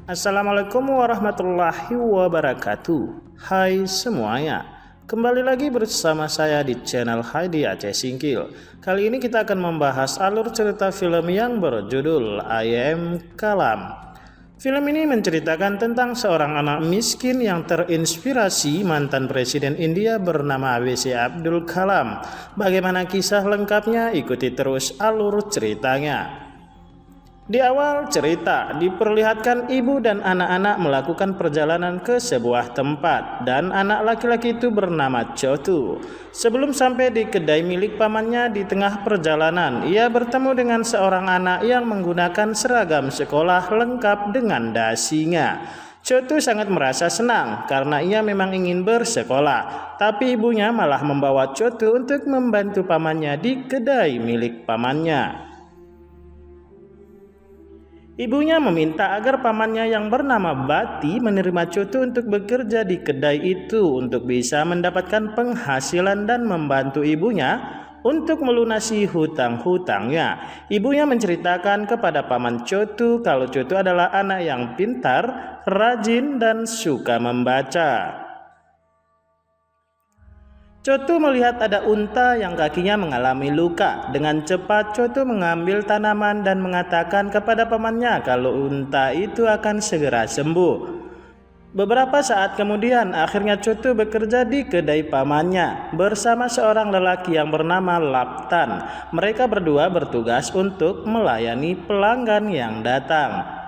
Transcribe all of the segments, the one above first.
Assalamualaikum warahmatullahi wabarakatuh. Hai semuanya, kembali lagi bersama saya di channel Heidi Aceh Singkil. Kali ini kita akan membahas alur cerita film yang berjudul I Am Kalam. Film ini menceritakan tentang seorang anak miskin yang terinspirasi mantan Presiden India bernama ABJ Abdul Kalam. Bagaimana kisah lengkapnya? Ikuti terus alur ceritanya. Di awal cerita diperlihatkan ibu dan anak-anak melakukan perjalanan ke sebuah tempat dan anak laki-laki itu bernama Chotu. Sebelum sampai di kedai milik pamannya di tengah perjalanan, ia bertemu dengan seorang anak yang menggunakan seragam sekolah lengkap dengan dasinya. Chotu sangat merasa senang karena ia memang ingin bersekolah, tapi ibunya malah membawa Chotu untuk membantu pamannya di kedai milik pamannya. Ibunya meminta agar pamannya yang bernama Bati menerima Chotu untuk bekerja di kedai itu untuk bisa mendapatkan penghasilan dan membantu ibunya untuk melunasi hutang-hutangnya. Ibunya menceritakan kepada paman Chotu kalau Chotu adalah anak yang pintar, rajin, dan suka membaca. Chotu melihat ada unta yang kakinya mengalami luka. Dengan cepat Chotu mengambil tanaman dan mengatakan kepada pamannya kalau unta itu akan segera sembuh. Beberapa saat kemudian akhirnya Chotu bekerja di kedai pamannya bersama seorang lelaki yang bernama Laptan. Mereka berdua bertugas untuk melayani pelanggan yang datang.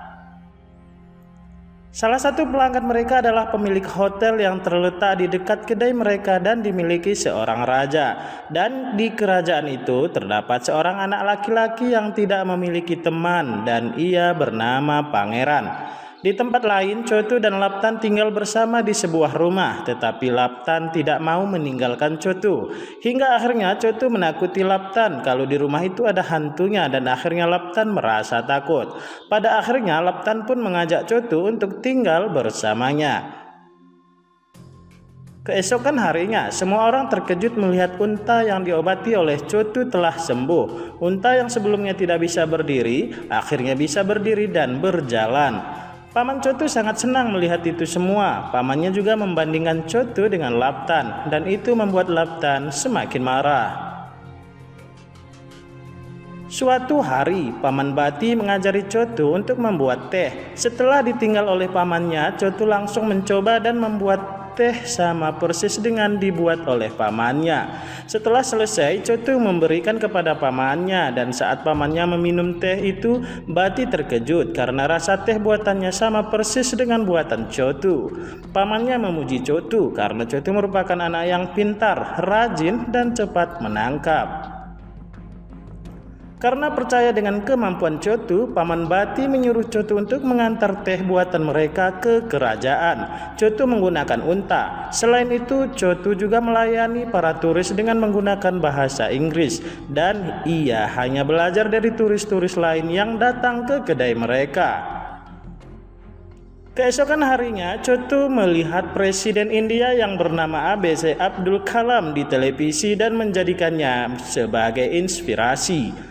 Salah satu pelanggan mereka adalah pemilik hotel yang terletak di dekat kedai mereka dan dimiliki seorang raja. Dan di kerajaan itu terdapat seorang anak laki-laki yang tidak memiliki teman dan ia bernama Pangeran. Di tempat lain, Chotu dan Laptan tinggal bersama di sebuah rumah, tetapi Laptan tidak mau meninggalkan Chotu. Hingga akhirnya Chotu menakuti Laptan kalau di rumah itu ada hantunya dan akhirnya Laptan merasa takut. Pada akhirnya Laptan pun mengajak Chotu untuk tinggal bersamanya. Keesokan harinya, semua orang terkejut melihat unta yang diobati oleh Chotu telah sembuh. Unta yang sebelumnya tidak bisa berdiri, akhirnya bisa berdiri dan berjalan. Paman Chotu sangat senang melihat itu semua. Pamannya juga membandingkan Chotu dengan Laptan, dan itu membuat Laptan semakin marah. Suatu hari, Paman Bati mengajari Chotu untuk membuat teh. Setelah ditinggal oleh pamannya, Chotu langsung mencoba dan membuat teh sama persis dengan dibuat oleh pamannya. Setelah selesai, Chotu memberikan kepada pamannya dan saat pamannya meminum teh itu, Bati terkejut karena rasa teh buatannya sama persis dengan buatan Chotu. Pamannya memuji Chotu karena Chotu merupakan anak yang pintar, rajin, dan cepat menangkap. Karena percaya dengan kemampuan Chotu, Paman Bati menyuruh Chotu untuk mengantar teh buatan mereka ke kerajaan. Chotu menggunakan unta. Selain itu, Chotu juga melayani para turis dengan menggunakan bahasa Inggris. Dan ia hanya belajar dari turis-turis lain yang datang ke kedai mereka. Keesokan harinya, Chotu melihat Presiden India yang bernama ABJ Abdul Kalam di televisi dan menjadikannya sebagai inspirasi.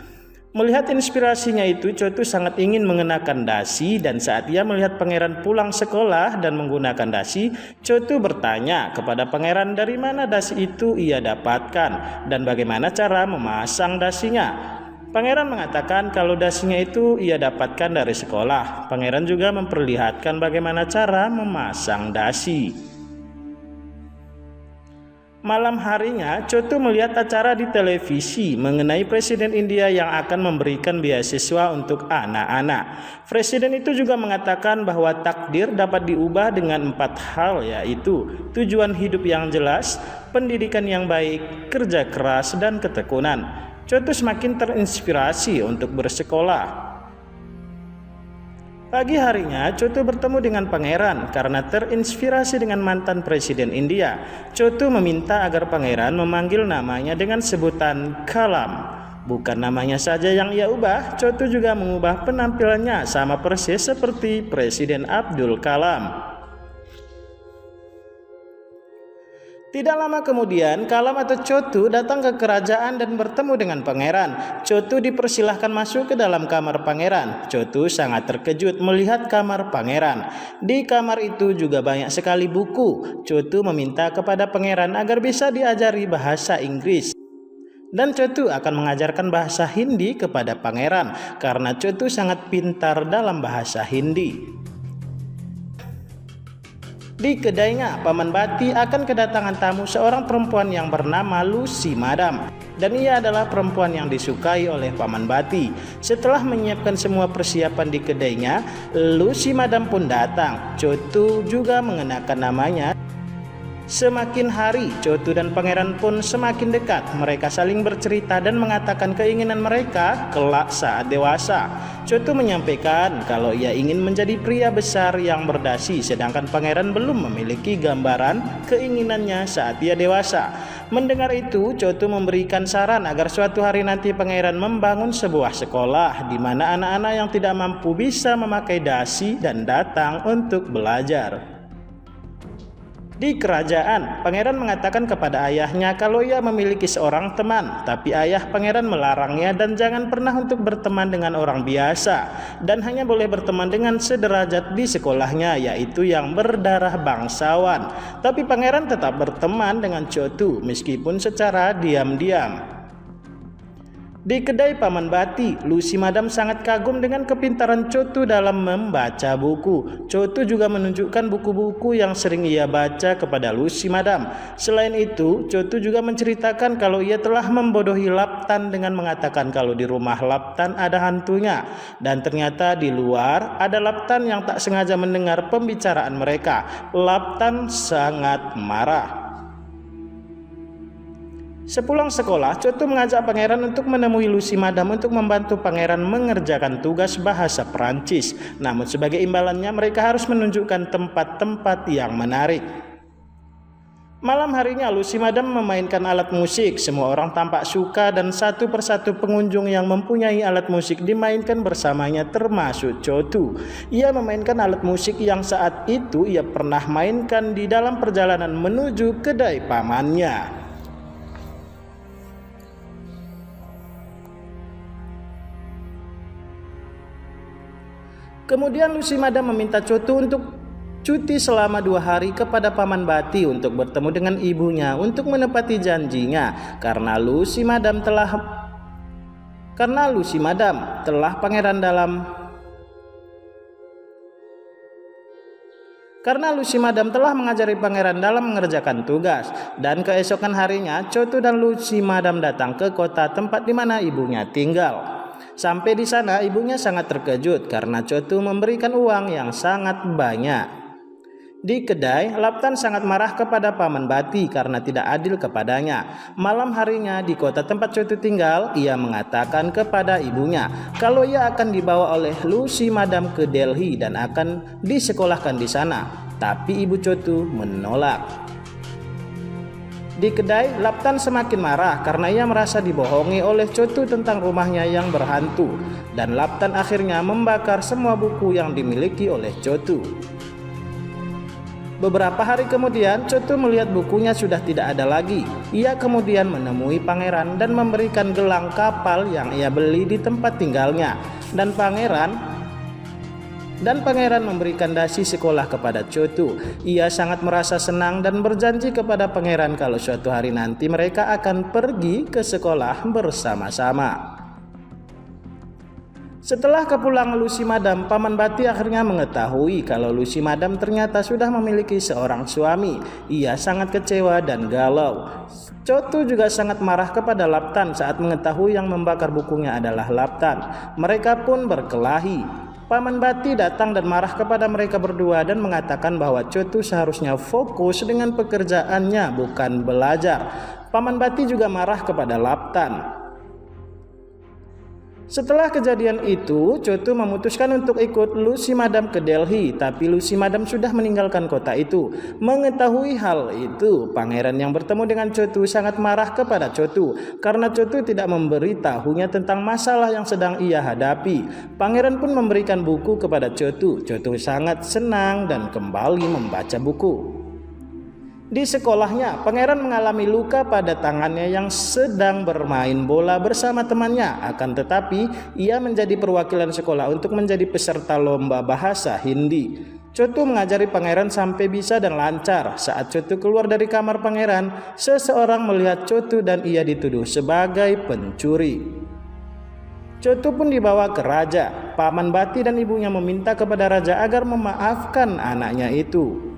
Melihat inspirasinya itu, Chotu sangat ingin mengenakan dasi dan saat ia melihat pangeran pulang sekolah dan menggunakan dasi, Chotu bertanya kepada pangeran dari mana dasi itu ia dapatkan dan bagaimana cara memasang dasinya. Pangeran mengatakan kalau dasinya itu ia dapatkan dari sekolah. Pangeran juga memperlihatkan bagaimana cara memasang dasi. Malam harinya, Chotu melihat acara di televisi mengenai Presiden India yang akan memberikan beasiswa untuk anak-anak. Presiden itu juga mengatakan bahwa takdir dapat diubah dengan 4 hal, yaitu tujuan hidup yang jelas, pendidikan yang baik, kerja keras, dan ketekunan. Chotu semakin terinspirasi untuk bersekolah. Pagi harinya, Chotu bertemu dengan pangeran karena terinspirasi dengan mantan Presiden India. Chotu meminta agar pangeran memanggil namanya dengan sebutan Kalam. Bukan namanya saja yang ia ubah, Chotu juga mengubah penampilannya sama persis seperti Presiden Abdul Kalam. Tidak lama kemudian, Kalam atau Chotu datang ke kerajaan dan bertemu dengan pangeran. Chotu dipersilahkan masuk ke dalam kamar pangeran. Chotu sangat terkejut melihat kamar pangeran. Di kamar itu juga banyak sekali buku. Chotu meminta kepada pangeran agar bisa diajari bahasa Inggris. Dan Chotu akan mengajarkan bahasa Hindi kepada pangeran karena Chotu sangat pintar dalam bahasa Hindi. Di kedainya, Paman Bati akan kedatangan tamu seorang perempuan yang bernama Lucy Madam. Dan ia adalah perempuan yang disukai oleh Paman Bati. Setelah menyiapkan semua persiapan di kedainya, Lucy Madam pun datang. Chotu juga mengenakan namanya. Semakin hari, Chotu dan pangeran pun semakin dekat. Mereka saling bercerita dan mengatakan keinginan mereka kelak saat dewasa. Chotu menyampaikan kalau ia ingin menjadi pria besar yang berdasi, sedangkan pangeran belum memiliki gambaran keinginannya saat ia dewasa. Mendengar itu, Chotu memberikan saran agar suatu hari nanti pangeran membangun sebuah sekolah di mana anak-anak yang tidak mampu bisa memakai dasi dan datang untuk belajar. Di kerajaan, pangeran mengatakan kepada ayahnya kalau ia memiliki seorang teman, tapi ayah pangeran melarangnya dan jangan pernah untuk berteman dengan orang biasa dan hanya boleh berteman dengan sederajat di sekolahnya, yaitu yang berdarah bangsawan. Tapi pangeran tetap berteman dengan Chotu meskipun secara diam-diam. Di kedai Paman Bati, Lucy Madam sangat kagum dengan kepintaran Chotu dalam membaca buku. Chotu juga menunjukkan buku-buku yang sering ia baca kepada Lucy Madam. Selain itu, Chotu juga menceritakan kalau ia telah membodohi Laptan dengan mengatakan kalau di rumah Laptan ada hantunya. Dan ternyata di luar ada Laptan yang tak sengaja mendengar pembicaraan mereka. Laptan sangat marah. Sepulang sekolah, Chotu mengajak pangeran untuk menemui Lucy Madam untuk membantu pangeran mengerjakan tugas bahasa Perancis. Namun sebagai imbalannya mereka harus menunjukkan tempat-tempat yang menarik. Malam harinya Lucy Madam memainkan alat musik. Semua orang tampak suka dan satu persatu pengunjung yang mempunyai alat musik dimainkan bersamanya termasuk Chotu. Ia memainkan alat musik yang saat itu ia pernah mainkan di dalam perjalanan menuju kedai pamannya. Kemudian Lucy Madam meminta Chotu untuk cuti selama 2 hari kepada Paman Bati untuk bertemu dengan ibunya untuk menepati janjinya karena Lucy Madam telah mengajari pangeran dalam mengerjakan tugas. Dan keesokan harinya Chotu dan Lucy Madam datang ke kota tempat di mana ibunya tinggal. Sampai di sana ibunya sangat terkejut karena Chotu memberikan uang yang sangat banyak. Di kedai, Laptan sangat marah kepada Paman Bati karena tidak adil kepadanya. Malam harinya di kota tempat Chotu tinggal, ia mengatakan kepada ibunya kalau ia akan dibawa oleh Lucy Madam ke Delhi dan akan disekolahkan di sana. Tapi ibu Chotu menolak. Di kedai, Laptan semakin marah karena ia merasa dibohongi oleh Chotu tentang rumahnya yang berhantu. Dan Laptan akhirnya membakar semua buku yang dimiliki oleh Chotu. Beberapa hari kemudian, Chotu melihat bukunya sudah tidak ada lagi. Ia kemudian menemui pangeran dan memberikan gelang kapal yang ia beli di tempat tinggalnya. Dan pangeran memberikan dasi sekolah kepada Chotu. Ia sangat merasa senang dan berjanji kepada pangeran kalau suatu hari nanti mereka akan pergi ke sekolah bersama-sama. Setelah kepulangan Lucy Madam, Paman Bati akhirnya mengetahui kalau Lucy Madam ternyata sudah memiliki seorang suami. Ia sangat kecewa dan galau. Chotu juga sangat marah kepada Laptan saat mengetahui yang membakar bukunya adalah Laptan. Mereka pun berkelahi. Paman Bati datang dan marah kepada mereka berdua dan mengatakan bahwa Chotu seharusnya fokus dengan pekerjaannya, bukan belajar. Paman Bati juga marah kepada Laptan. Setelah kejadian itu, Chotu memutuskan untuk ikut Lucy Madam ke Delhi, tapi Lucy Madam sudah meninggalkan kota itu. Mengetahui hal itu, pangeran yang bertemu dengan Chotu sangat marah kepada Chotu karena Chotu tidak memberitahunya tentang masalah yang sedang ia hadapi. Pangeran pun memberikan buku kepada Chotu. Chotu sangat senang dan kembali membaca buku. Di sekolahnya, pangeran mengalami luka pada tangannya yang sedang bermain bola bersama temannya. Akan tetapi, ia menjadi perwakilan sekolah untuk menjadi peserta lomba bahasa Hindi. Chotu mengajari pangeran sampai bisa dan lancar. Saat Chotu keluar dari kamar pangeran, seseorang melihat Chotu dan ia dituduh sebagai pencuri. Chotu pun dibawa ke raja. Paman Bati dan ibunya meminta kepada raja agar memaafkan anaknya itu.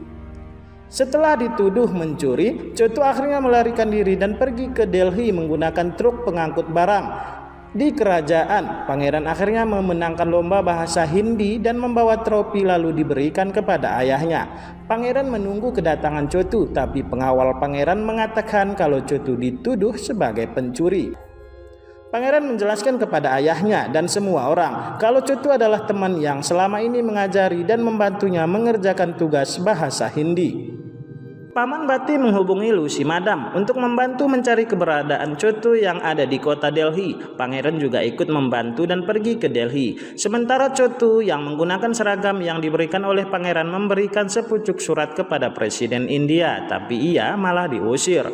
Setelah dituduh mencuri, Chotu akhirnya melarikan diri dan pergi ke Delhi menggunakan truk pengangkut barang. Di kerajaan, pangeran akhirnya memenangkan lomba bahasa Hindi dan membawa trofi lalu diberikan kepada ayahnya. Pangeran menunggu kedatangan Chotu, tapi pengawal pangeran mengatakan kalau Chotu dituduh sebagai pencuri. Pangeran menjelaskan kepada ayahnya dan semua orang kalau Chotu adalah teman yang selama ini mengajari dan membantunya mengerjakan tugas bahasa Hindi. Paman Bati menghubungi Lucy Madam untuk membantu mencari keberadaan Chotu yang ada di kota Delhi. Pangeran juga ikut membantu dan pergi ke Delhi. Sementara Chotu yang menggunakan seragam yang diberikan oleh pangeran memberikan sepucuk surat kepada Presiden India, tapi ia malah diusir.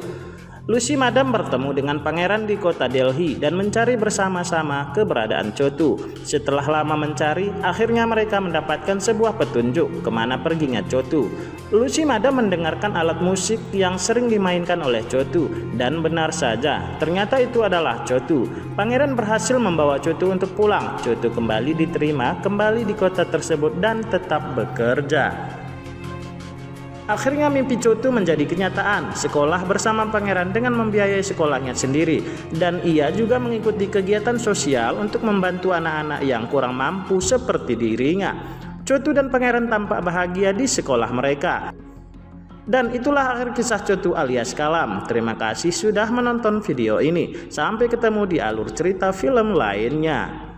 Lucy Madam bertemu dengan pangeran di kota Delhi dan mencari bersama-sama keberadaan Chotu. Setelah lama mencari, akhirnya mereka mendapatkan sebuah petunjuk kemana perginya Chotu. Lucy Madam mendengarkan alat musik yang sering dimainkan oleh Chotu, dan benar saja, ternyata itu adalah Chotu. Pangeran berhasil membawa Chotu untuk pulang. Chotu kembali diterima kembali di kota tersebut dan tetap bekerja. Akhirnya mimpi Chotu menjadi kenyataan, sekolah bersama pangeran dengan membiayai sekolahnya sendiri. Dan ia juga mengikuti kegiatan sosial untuk membantu anak-anak yang kurang mampu seperti dirinya. Chotu dan pangeran tampak bahagia di sekolah mereka. Dan itulah akhir kisah Chotu alias Kalam. Terima kasih sudah menonton video ini. Sampai ketemu di alur cerita film lainnya.